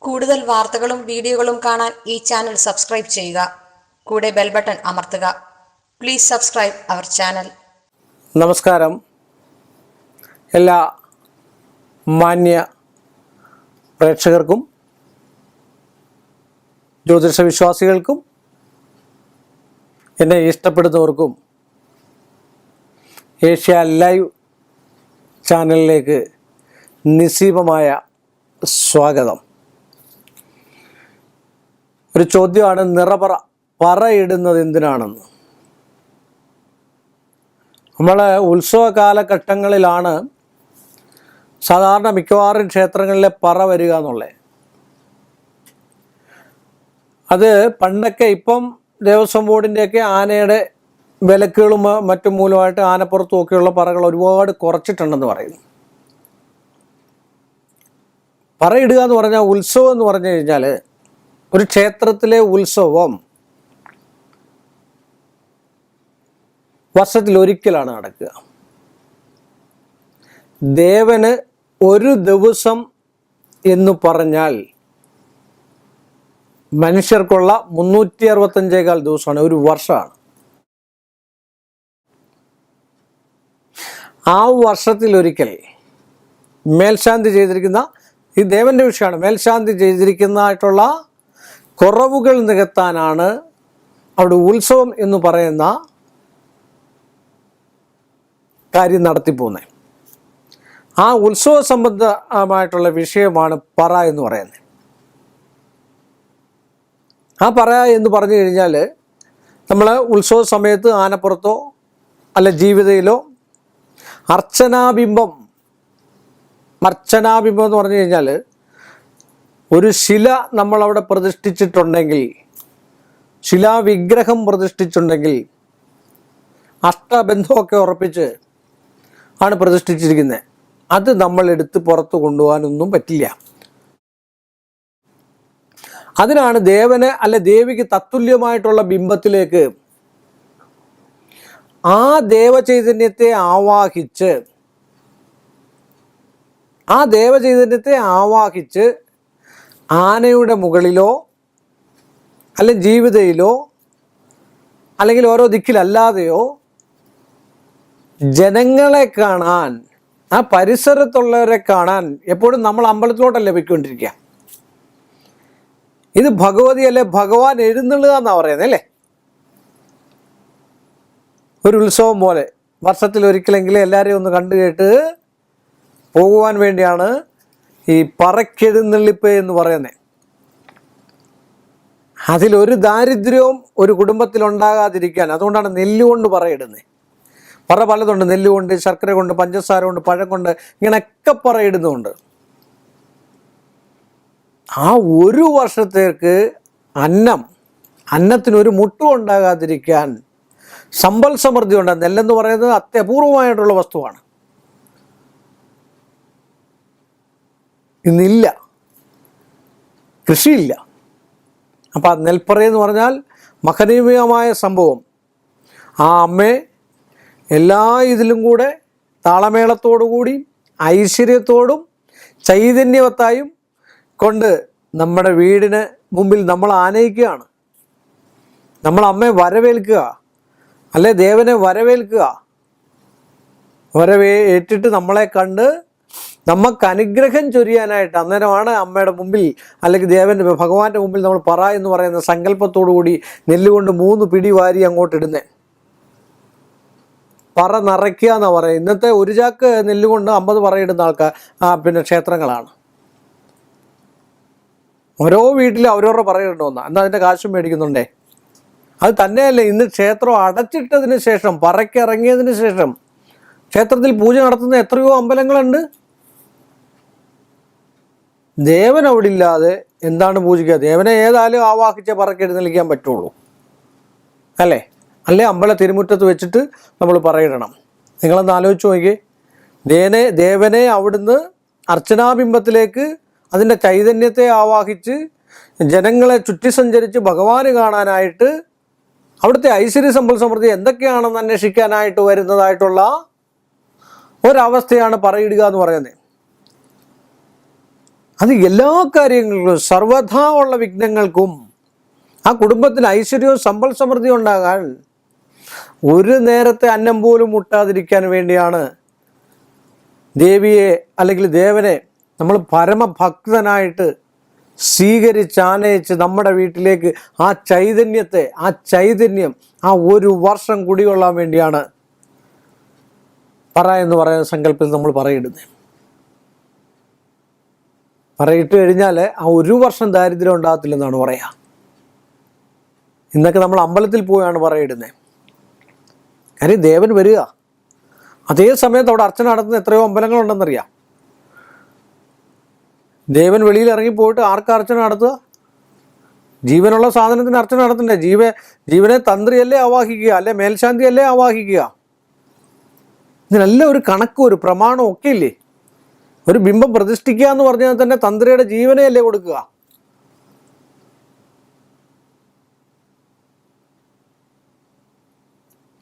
കൂടുതൽ വാർത്തകളും വീഡിയോകളും കാണാൻ ഈ ചാനൽ സബ്സ്ക്രൈബ് ചെയ്യുക. കൂടെ ബെൽ ബട്ടൺ അമർത്തുക. Please subscribe our channel. നമസ്കാരം. എല്ലാ മാന്യ പ്രേക്ഷകർക്കും ജ്യോതിഷ വിശ്വാസികൾക്കും എന്നെ ഇഷ്ടപ്പെടുന്നവർക്കും ഏഷ്യ ലൈവ് ചാനലിലേക്ക് നിസ്സീമമായ സ്വാഗതം. ഒരു ചോദ്യമാണ്, നിറപറ പറയിടുന്നത് എന്തിനാണെന്ന്. നമ്മൾ ഉത്സവ കാലഘട്ടങ്ങളിലാണ് സാധാരണ മിക്കവാറും ക്ഷേത്രങ്ങളിലെ പറ വരിക എന്നുള്ളത്. അത് പണ്ടൊക്കെ, ഇപ്പം ദേവസ്വം ബോർഡിൻ്റെയൊക്കെ ആനയുടെ വിലക്കുകളും മറ്റും മൂലമായിട്ട് ആനപ്പുറത്തും ഒക്കെയുള്ള പറകൾ ഒരുപാട് കുറച്ചിട്ടുണ്ടെന്ന് പറയുന്നു. പറയിടുക എന്ന് പറഞ്ഞാൽ, ഉത്സവം എന്ന് പറഞ്ഞു കഴിഞ്ഞാൽ ഒരു ക്ഷേത്രത്തിലെ ഉത്സവം വർഷത്തിലൊരിക്കലാണ് നടക്കുക. ദേവന് ഒരു ദിവസം എന്ന് പറഞ്ഞാൽ മനുഷ്യർക്കുള്ള 365 ദിവസമാണ്, ഒരു വർഷമാണ്. ആ വർഷത്തിലൊരിക്കൽ മേൽശാന്തി ചെയ്തിരിക്കുന്ന, ഈ ദേവന്റെ വിഷയമാണ്, മേൽശാന്തി ചെയ്തിരിക്കുന്നതായിട്ടുള്ള കുറവുകൾ നികത്താനാണ് അവിടെ ഉത്സവം എന്ന് പറയുന്ന കാര്യം നടത്തിപ്പോകുന്നത്. ആ ഉത്സവ സംബന്ധമായിട്ടുള്ള വിഷയമാണ് പറ എന്ന് പറയുന്നത്. ആ പറ എന്ന് പറഞ്ഞു കഴിഞ്ഞാൽ, നമ്മൾ ഉത്സവ സമയത്ത് ആനപ്പുറത്തോ അല്ല ജീവിതയിലോ അർച്ചനാബിംബം എന്ന് പറഞ്ഞു കഴിഞ്ഞാൽ, ഒരു ശില നമ്മളവിടെ പ്രതിഷ്ഠിച്ചിട്ടുണ്ടെങ്കിൽ, ശിലാവിഗ്രഹം പ്രതിഷ്ഠിച്ചിട്ടുണ്ടെങ്കിൽ അഷ്ടബന്ധമൊക്കെ ഉറപ്പിച്ച് ആണ് പ്രതിഷ്ഠിച്ചിരിക്കുന്നത്. അത് നമ്മൾ എടുത്ത് പുറത്ത് കൊണ്ടുപോകാനൊന്നും പറ്റില്ല. അതിനാണ് ദേവന് അല്ല ദേവിക്ക് തത്തുല്യമായിട്ടുള്ള ബിംബത്തിലേക്ക് ആ ദേവചൈതന്യത്തെ ആവാഹിച്ച് ആനയുടെ മുകളിലോ അല്ലെങ്കിൽ ജീവിതയിലോ അല്ലെങ്കിൽ ഓരോ ദിക്കിലല്ലാതെയോ ജനങ്ങളെ കാണാൻ, ആ പരിസരത്തുള്ളവരെ കാണാൻ എപ്പോഴും നമ്മൾ അമ്പലത്തിലോട്ടല്ലേ പോയിക്കൊണ്ടിരിക്കുക. ഇത് ഭഗവതി അല്ലെ ഭഗവാൻ എഴുന്നള്ളുക എന്നാണ് പറയുന്നത് അല്ലേ. ഒരു ഉത്സവം പോലെ വർഷത്തിലൊരിക്കലെങ്കിലും എല്ലാവരെയും ഒന്ന് കണ്ടു കേട്ട് പോകുവാൻ വേണ്ടിയാണ് ഈ പറക്കെഴുന്നള്ളിപ്പ് എന്ന് പറയുന്നത്. അതിലൊരു ദാരിദ്ര്യവും ഒരു കുടുംബത്തിലുണ്ടാകാതിരിക്കാൻ, അതുകൊണ്ടാണ് നെല്ലുകൊണ്ട് പറയിടുന്നത്. പറ പലതുണ്ട്, നെല്ലുകൊണ്ട്, ശർക്കര കൊണ്ട്, പഞ്ചസാര കൊണ്ട്, പഴം കൊണ്ട്, ഇങ്ങനെയൊക്കെ പറയിടുന്നുണ്ട്. ആ ഒരു വർഷത്തേക്ക് അന്നത്തിനൊരു മുട്ടും ഉണ്ടാകാതിരിക്കാൻ സമ്പൽ സമൃദ്ധി ഉണ്ട്. നെല്ലെന്ന് പറയുന്നത് അത്യപൂർവമായിട്ടുള്ള വസ്തുവാണ്. ഇന്നില്ല, കൃഷിയില്ല. അപ്പം ആ നെൽപ്പറ എന്ന് പറഞ്ഞാൽ മഹനീയമായ സംഭവം. ആ അമ്മയെ എല്ലാ ഇതിലും കൂടെ താളമേളത്തോടുകൂടി ഐശ്വര്യത്തോടും ചൈതന്യവത്തായും കൊണ്ട് നമ്മുടെ വീടിന് മുമ്പിൽ നമ്മൾ ആനയിക്കുകയാണ്. നമ്മൾ അമ്മയെ വരവേൽക്കുക, അല്ലെ ദേവനെ വരവേൽക്കുക. ഏറ്റിട്ട് നമ്മളെ കണ്ട് നമുക്ക് അനുഗ്രഹം ചൊരിയാനായിട്ട് അന്നേരമാണ് അമ്മയുടെ മുമ്പിൽ അല്ലെങ്കിൽ ഭഗവാന്റെ മുമ്പിൽ നമ്മൾ പറ എന്ന് പറയുന്ന സങ്കല്പത്തോടു കൂടി നെല്ലുകൊണ്ട് 3 പിടി വാരി അങ്ങോട്ട് ഇടുന്നത്. പറ നിറയ്ക്കുക എന്നാണ് പറയുന്നത്. ഇന്നത്തെ ഒരു ചാക്ക് നെല്ലുകൊണ്ട് 50 പറയിടുന്ന ആൾക്കാർ ക്ഷേത്രങ്ങളാണ്. ഓരോ വീട്ടിലും അവരവരുടെ പറയിടണമെന്ന്, എന്നാൽ അതിൻ്റെ കാശും മേടിക്കുന്നുണ്ടേ. അത് തന്നെയല്ലേ, ഇന്ന് ക്ഷേത്രം അടച്ചിട്ടതിന് ശേഷം, പറയ്ക്കിറങ്ങിയതിന് ശേഷം ക്ഷേത്രത്തിൽ പൂജ നടത്തുന്ന എത്രയോ അമ്പലങ്ങളുണ്ട്. ദേവൻ അവിടെ ഇല്ലാതെ എന്താണ് പൂജിക്കുക? ദേവനെ ഏതായാലും ആവാഹിച്ച പറക്കെഴുന്നള്ളിക്കാൻ പറ്റുള്ളൂ അല്ലേ. അമ്പല തിരുമുറ്റത്ത് വെച്ചിട്ട് നമ്മൾ പറയിടണം. നിങ്ങളൊന്ന് ആലോചിച്ച് നോക്കിയേ. ദേവനെ അവിടുന്ന് അർച്ചനാബിംബത്തിലേക്ക് അതിൻ്റെ ചൈതന്യത്തെ ആവാഹിച്ച് ജനങ്ങളെ ചുറ്റി സഞ്ചരിച്ച് ഭഗവാന് കാണാനായിട്ട്, അവിടുത്തെ ഐശ്വര്യ സമ്പൽ സമൃദ്ധി എന്തൊക്കെയാണെന്ന് അന്വേഷിക്കാനായിട്ട് വരുന്നതായിട്ടുള്ള ഒരവസ്ഥയാണ് പറയിടുക എന്ന് പറയുന്നത്. അത് എല്ലാ കാര്യങ്ങൾക്കും സർവഥാ ഉള്ള വിഘ്നങ്ങൾക്കും ആ കുടുംബത്തിന് ഐശ്വര്യവും സമ്പൽ സമൃദ്ധിയും ഉണ്ടാകാൻ ഒരു നേരത്തെ അന്നം പോലും മുട്ടാതിരിക്കാൻ വേണ്ടിയാണ് ദേവിയെ അല്ലെങ്കിൽ ദേവനെ നമ്മൾ പരമഭക്തനായിട്ട് സ്വീകരിച്ചാനയിച്ച് നമ്മുടെ വീട്ടിലേക്ക് ആ ചൈതന്യം ആ ഒരു വർഷം കുടികൊള്ളാൻ വേണ്ടിയാണ് പറ എന്ന് പറയുന്ന സങ്കല്പത്തിൽ നമ്മൾ പറയിടുന്നത്. പറയിട്ട് കഴിഞ്ഞാൽ ആ ഒരു വർഷം ദാരിദ്ര്യം ഉണ്ടാകത്തില്ലെന്നാണ് പറയുക. ഇന്നൊക്കെ നമ്മൾ അമ്പലത്തിൽ പോയാണ് പറയിടുന്നത്. കാര്യം ദേവൻ വരിക. അതേ സമയത്ത് അവിടെ അർച്ചന നടത്തുന്ന എത്രയോ അമ്പലങ്ങളുണ്ടെന്നറിയാം. ദേവൻ വെളിയിൽ ഇറങ്ങിപ്പോയിട്ട് ആർക്ക് അർച്ചന നടത്തുക? ജീവനുള്ള സാധനത്തിന് അർച്ചന നടത്തണ്ടേ? ജീവനെ തന്ത്രിയല്ലേ ആവാഹിക്കുക, അല്ലെ മേൽശാന്തിയല്ലേ ആവാഹിക്കുക? ഇതിനെല്ലാം ഒരു കണക്കും ഒരു പ്രമാണവും ഒക്കെ ഇല്ലേ? ഒരു ബിംബം പ്രതിഷ്ഠിക്കുക എന്ന് പറഞ്ഞാൽ തന്നെ തന്ത്രിയുടെ ജീവനെയല്ലേ കൊടുക്കുക?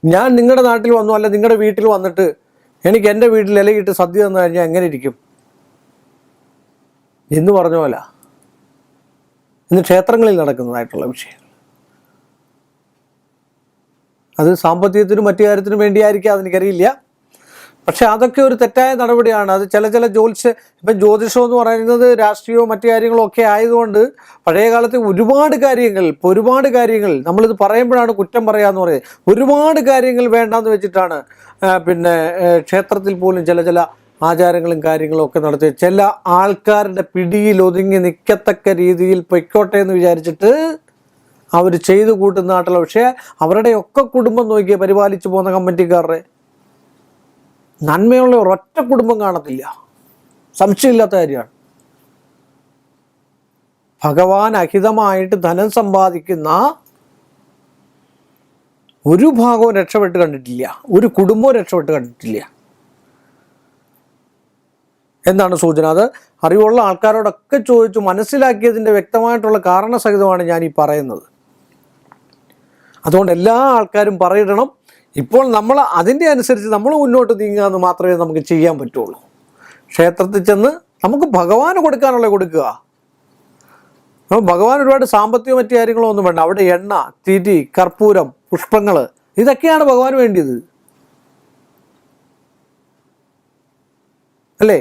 ഞാൻ നിങ്ങളുടെ നാട്ടിൽ വന്നു, അല്ല നിങ്ങളുടെ വീട്ടിൽ വന്നിട്ട് എനിക്ക് എൻ്റെ വീട്ടിൽ ഇലയിട്ട് സദ്യ തന്നു കഴിഞ്ഞാൽ എങ്ങനെ ഇരിക്കും എന്ന് പറഞ്ഞ പോലെ ഇന്ന് ക്ഷേത്രങ്ങളിൽ നടക്കുന്നതായിട്ടുള്ള വിഷയങ്ങൾ. അത് സാമ്പത്തികത്തിനും മറ്റു കാര്യത്തിനും വേണ്ടിയായിരിക്കാം, അതെനിക്കറിയില്ല. പക്ഷെ അതൊക്കെ ഒരു തെറ്റായ നടപടിയാണ്. അത് ചില ഇപ്പം ജ്യോതിഷം എന്ന് പറയുന്നത് രാഷ്ട്രീയവും മറ്റു കാര്യങ്ങളും ഒക്കെ ആയതുകൊണ്ട് പഴയ കാലത്ത് ഒരുപാട് കാര്യങ്ങൾ നമ്മളിത് പറയുമ്പോഴാണ് കുറ്റം പറയാന്ന് പറയുന്നത്. ഒരുപാട് കാര്യങ്ങൾ വേണ്ടാന്ന് വെച്ചിട്ടാണ് ക്ഷേത്രത്തിൽ പോലും ചില ആചാരങ്ങളും കാര്യങ്ങളും ഒക്കെ നടത്തി ചില ആൾക്കാരുടെ പിടിയിൽ ഒതുങ്ങി നിൽക്കത്തക്ക രീതിയിൽ പൊയ്ക്കോട്ടെ എന്ന് വിചാരിച്ചിട്ട് അവർ ചെയ്തു കൂട്ടുന്ന നാട്ടിലുള്ള. പക്ഷേ അവരുടെയൊക്കെ കുടുംബം നോക്കിയാൽ പരിപാലിച്ചു പോകുന്ന കമ്മിറ്റിക്കാരുടെ നന്മയുള്ള ഒരൊറ്റ കുടുംബം കാണത്തില്ല, സംശയമില്ലാത്ത കാര്യമാണ്. ഭഗവാൻ അഹിതമായിട്ട് ധനം സമ്പാദിക്കുന്ന ഒരു ഭാഗവും രക്ഷപ്പെട്ട് കണ്ടിട്ടില്ല, ഒരു കുടുംബവും രക്ഷപ്പെട്ട് കണ്ടിട്ടില്ല എന്നാണ് സൂചന. അത് അറിവുള്ള ആൾക്കാരോടൊക്കെ ചോദിച്ചു മനസ്സിലാക്കിയതിൻ്റെ വ്യക്തമായിട്ടുള്ള കാരണസഹിതമാണ് ഞാൻ ഈ പറയുന്നത്. അതുകൊണ്ട് എല്ലാ ആൾക്കാരും പറയിടണം. ഇപ്പോൾ നമ്മൾ അതിൻ്റെ അനുസരിച്ച് നമ്മൾ മുന്നോട്ട് നീങ്ങുക എന്ന് മാത്രമേ നമുക്ക് ചെയ്യാൻ പറ്റുള്ളൂ. ക്ഷേത്രത്തിൽ ചെന്ന് നമുക്ക് ഭഗവാന് കൊടുക്കാനുള്ള കൊടുക്കുക. ഭഗവാൻ ഒരുപാട് സാമ്പത്തിക മറ്റു കാര്യങ്ങളോ ഒന്നും വേണ്ട. അവിടെ എണ്ണ, തിരി, കർപ്പൂരം, പുഷ്പങ്ങൾ, ഇതൊക്കെയാണ് ഭഗവാന് വേണ്ടിയത്, അല്ലേ?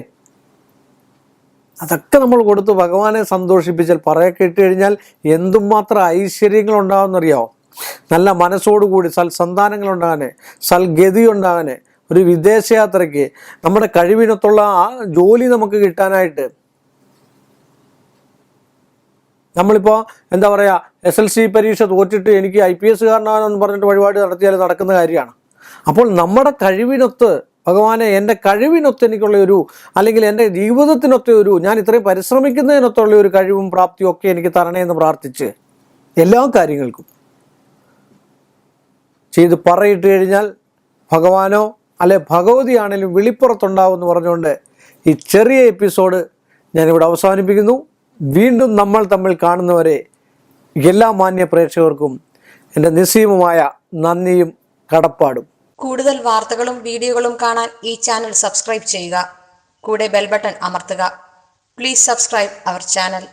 അതൊക്കെ നമ്മൾ കൊടുത്ത് ഭഗവാനെ സന്തോഷിപ്പിച്ചാൽ പറയൊക്കെ ഇട്ട് കഴിഞ്ഞാൽ എന്തുമാത്രം ഐശ്വര്യങ്ങൾ ഉണ്ടാകുമെന്നറിയാമോ? നല്ല മനസ്സോടുകൂടി സൽസന്താനങ്ങൾ ഉണ്ടാകാന്, സൽഗതി ഉണ്ടാകാന്, ഒരു വിദേശയാത്രയ്ക്ക്, നമ്മുടെ കഴിവിനൊത്തുള്ള ആ ജോലി നമുക്ക് കിട്ടാനായിട്ട്. നമ്മളിപ്പോൾ എന്താ പറയുക, SLC പരീക്ഷ തോറ്റിട്ട് എനിക്ക് IPS കാരനാണെന്ന് പറഞ്ഞിട്ട് വഴിപാട് നടത്തിയാൽ നടക്കുന്ന കാര്യമാണ്. അപ്പോൾ നമ്മുടെ കഴിവിനൊത്ത് ഭഗവാനെ എൻ്റെ കഴിവിനൊത്ത് എനിക്കുള്ള ഒരു, അല്ലെങ്കിൽ എൻ്റെ ജീവിതത്തിനൊത്ത ഒരു, ഞാൻ ഇത്രയും പരിശ്രമിക്കുന്നതിനൊത്തുള്ള ഒരു കഴിവും പ്രാപ്തിയും ഒക്കെ എനിക്ക് തരണേ എന്ന് പ്രാർത്ഥിച്ച് എല്ലാ കാര്യങ്ങൾക്കും ചെയ്ത് പറയിട്ട് കഴിഞ്ഞാൽ ഭഗവാനോ അല്ലെ ഭഗവതിയാണേലും വെളിപ്പുറത്തുണ്ടാവും എന്ന് പറഞ്ഞുകൊണ്ട് ഈ ചെറിയ എപ്പിസോഡ് ഞാനിവിടെ അവസാനിപ്പിക്കുന്നു. വീണ്ടും നമ്മൾ തമ്മിൽ കാണുന്നവരെ എല്ലാ മാന്യ പ്രേക്ഷകർക്കും എൻ്റെ നിസ്സീമമായ നന്ദിയും കടപ്പാടും. കൂടുതൽ വാർത്തകളും വീഡിയോകളും കാണാൻ ഈ ചാനൽ സബ്സ്ക്രൈബ് ചെയ്യുക. കൂടെ ബെൽ ബട്ടൺ അമർത്തുക. Please subscribe our channel.